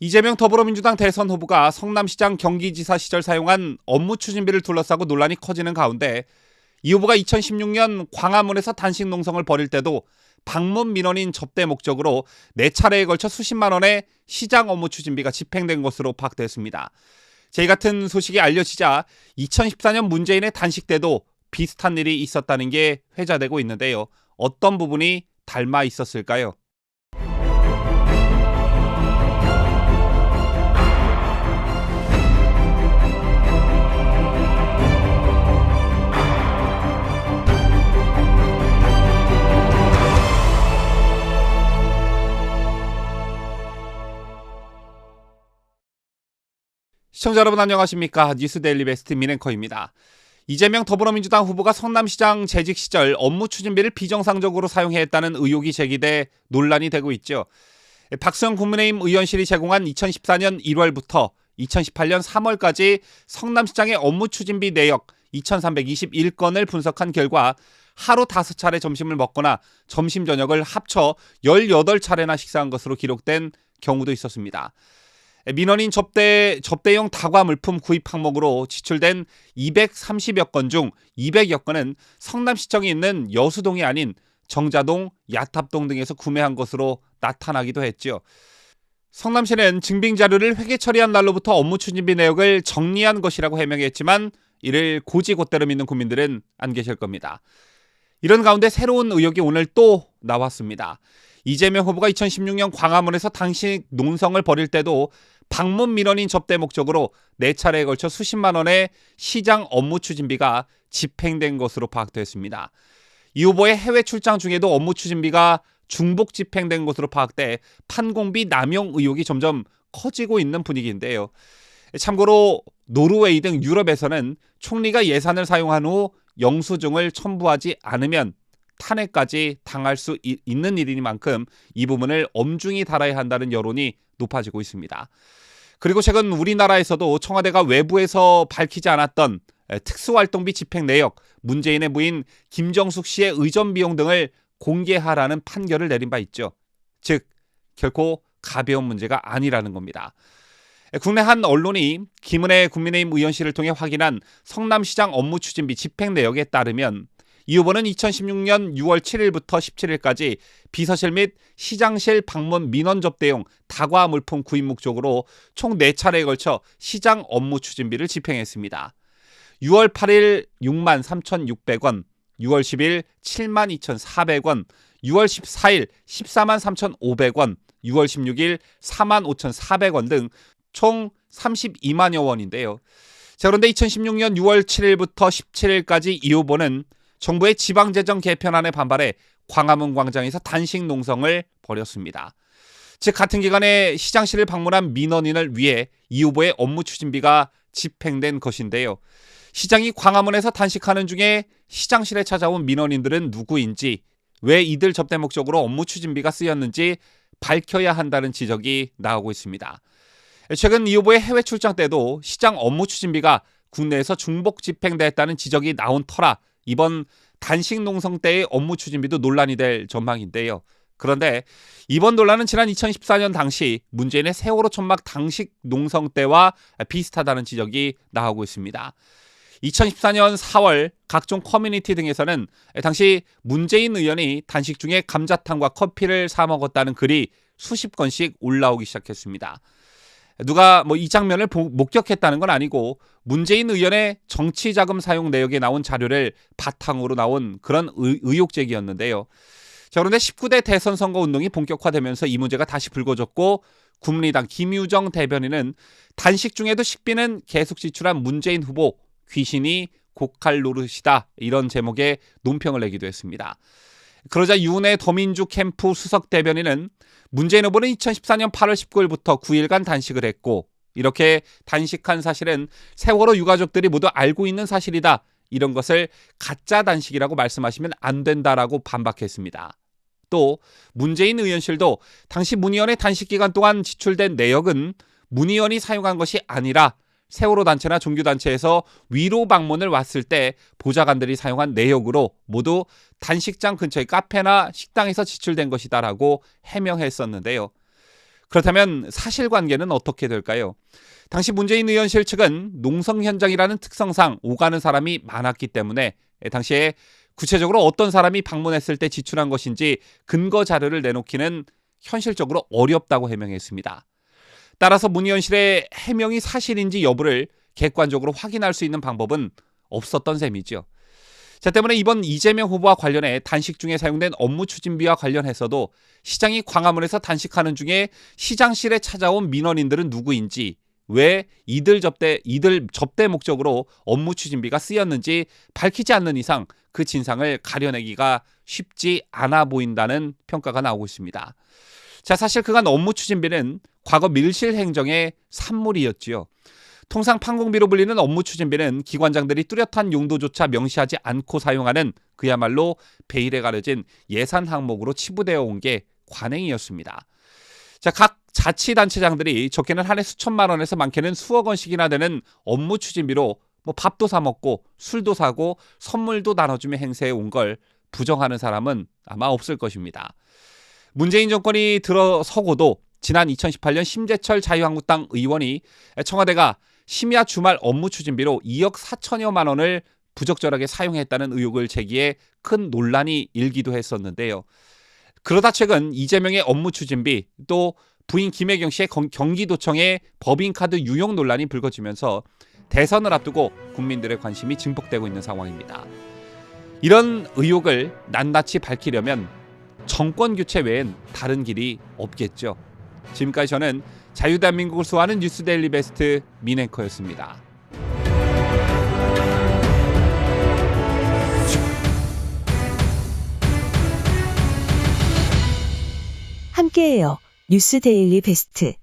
이재명 더불어민주당 대선 후보가 성남시장 경기지사 시절 사용한 업무 추진비를 둘러싸고 논란이 커지는 가운데 이 후보가 2016년 광화문에서 단식 농성을 벌일 때도 방문 민원인 접대 목적으로 4차례에 걸쳐 수십만 원의 시장 업무 추진비가 집행된 것으로 파악됐습니다. 이 같은 소식이 알려지자 2014년 문재인의 단식 때도 비슷한 일이 있었다는 게 회자되고 있는데요. 어떤 부분이 닮아 있었을까요? 시청자 여러분 안녕하십니까? 뉴스데일리 베스트 민앵커입니다. 이재명 더불어민주당 후보가 성남시장 재직 시절 업무 추진비를 비정상적으로 사용했다는 의혹이 제기돼 논란이 되고 있죠. 박수영 국민의힘 의원실이 제공한 2014년 1월부터 2018년 3월까지 성남시장의 업무 추진비 내역 2321건을 분석한 결과 하루 5차례 점심을 먹거나 점심 저녁을 합쳐 18차례나 식사한 것으로 기록된 경우도 있었습니다. 민원인 접대용 다과 물품 구입 항목으로 지출된 230여 건 중 200여 건은 성남시청이 있는 여수동이 아닌 정자동, 야탑동 등에서 구매한 것으로 나타나기도 했죠. 성남시는 증빙자료를 회계 처리한 날로부터 업무 추진비 내역을 정리한 것이라고 해명했지만 이를 고지곳대로 믿는 국민들은 안 계실 겁니다. 이런 가운데 새로운 의혹이 오늘 또 나왔습니다. 이재명 후보가 2016년 광화문에서 단식 농성을 벌일 때도 방문 민원인 접대 목적으로 4차례에 걸쳐 수십만 원의 시장 업무 추진비가 집행된 것으로 파악됐습니다. 이 후보의 해외 출장 중에도 업무 추진비가 중복 집행된 것으로 파악돼 판공비 남용 의혹이 점점 커지고 있는 분위기인데요. 참고로 노르웨이 등 유럽에서는 총리가 예산을 사용한 후 영수증을 첨부하지 않으면 탄핵까지 당할 수 있는 일이니만큼 이 부분을 엄중히 다뤄야 한다는 여론이 높아지고 있습니다. 그리고 최근 우리나라에서도 청와대가 외부에서 밝히지 않았던 특수활동비 집행 내역, 문재인의 부인 김정숙 씨의 의전 비용 등을 공개하라는 판결을 내린 바 있죠. 즉, 결코 가벼운 문제가 아니라는 겁니다. 국내 한 언론이 김은혜 국민의힘 의원실을 통해 확인한 성남시장 업무 추진비 집행 내역에 따르면 이 후보는 2016년 6월 7일부터 17일까지 비서실 및 시장실 방문 민원 접대용 다과 물품 구입 목적으로 총 4차례에 걸쳐 시장 업무 추진비를 집행했습니다. 6월 8일 6만 3,600원, 6월 10일 7만 2,400원, 6월 14일 14만 3,500원, 6월 16일 4만 5,400원 등 총 32만여 원인데요. 자, 그런데 2016년 6월 7일부터 17일까지 이 후보는 정부의 지방재정 개편안에 반발해 광화문 광장에서 단식 농성을 벌였습니다. 즉 같은 기간에 시장실을 방문한 민원인을 위해 이 후보의 업무 추진비가 집행된 것인데요. 시장이 광화문에서 단식하는 중에 시장실에 찾아온 민원인들은 누구인지, 왜 이들 접대 목적으로 업무 추진비가 쓰였는지 밝혀야 한다는 지적이 나오고 있습니다. 최근 이 후보의 해외 출장 때도 시장 업무 추진비가 국내에서 중복 집행됐다는 지적이 나온 터라 이번 단식 농성 때의 업무 추진비도 논란이 될 전망인데요. 그런데 이번 논란은 지난 2014년 당시 문재인의 세월호 천막 단식 농성 때와 비슷하다는 지적이 나오고 있습니다. 2014년 4월 각종 커뮤니티 등에서는 당시 문재인 의원이 단식 중에 감자탕과 커피를 사 먹었다는 글이 수십 건씩 올라오기 시작했습니다. 누가 이 장면을 목격했다는 건 아니고 문재인 의원의 정치자금 사용 내역에 나온 자료를 바탕으로 나온 그런 의혹 제기였는데요. 자, 그런데 19대 대선 선거 운동이 본격화되면서 이 문제가 다시 불거졌고 국민의당 김유정 대변인은 단식 중에도 식비는 계속 지출한 문재인 후보 귀신이 고칼 노릇이다 이런 제목의 논평을 내기도 했습니다. 그러자 유은혜 더민주 캠프 수석 대변인은 문재인 후보는 2014년 8월 19일부터 9일간 단식을 했고 이렇게 단식한 사실은 세월호 유가족들이 모두 알고 있는 사실이다. 이런 것을 가짜 단식이라고 말씀하시면 안 된다라고 반박했습니다. 또 문재인 의원실도 당시 문 의원의 단식 기간 동안 지출된 내역은 문 의원이 사용한 것이 아니라 세월호 단체나 종교단체에서 위로 방문을 왔을 때 보좌관들이 사용한 내역으로 모두 단식장 근처의 카페나 식당에서 지출된 것이다라고 해명했었는데요. 그렇다면 사실관계는 어떻게 될까요? 당시 문재인 의원실 측은 농성 현장이라는 특성상 오가는 사람이 많았기 때문에 당시에 구체적으로 어떤 사람이 방문했을 때 지출한 것인지 근거 자료를 내놓기는 현실적으로 어렵다고 해명했습니다. 따라서 문 의원실의 해명이 사실인지 여부를 객관적으로 확인할 수 있는 방법은 없었던 셈이죠. 자, 때문에 이번 이재명 후보와 관련해 단식 중에 사용된 업무 추진비와 관련해서도 시장이 광화문에서 단식하는 중에 시장실에 찾아온 민원인들은 누구인지, 왜 이들 접대 목적으로 업무 추진비가 쓰였는지 밝히지 않는 이상 그 진상을 가려내기가 쉽지 않아 보인다는 평가가 나오고 있습니다. 자, 사실 그간 업무 추진비는 과거 밀실 행정의 산물이었지요. 통상 판공비로 불리는 업무 추진비는 기관장들이 뚜렷한 용도조차 명시하지 않고 사용하는 그야말로 베일에 가려진 예산 항목으로 치부되어 온 게 관행이었습니다. 자, 각 자치단체장들이 적게는 한 해 수천만 원에서 많게는 수억 원씩이나 되는 업무 추진비로 밥도 사 먹고 술도 사고 선물도 나눠주며 행세해 온 걸 부정하는 사람은 아마 없을 것입니다. 문재인 정권이 들어서고도 지난 2018년 심재철 자유한국당 의원이 청와대가 심야 주말 업무 추진비로 2억 4천여만 원을 부적절하게 사용했다는 의혹을 제기해 큰 논란이 일기도 했었는데요. 그러다 최근 이재명의 업무 추진비, 또 부인 김혜경 씨의 경기도청의 법인카드 유용 논란이 불거지면서 대선을 앞두고 국민들의 관심이 증폭되고 있는 상황입니다. 이런 의혹을 낱낱이 밝히려면 정권 교체 외엔 다른 길이 없겠죠. 지금까지 저는 자유대한민국을 수호하는 뉴스데일리 베스트 민앵커였습니다. 함께해요. 뉴스데일리 베스트.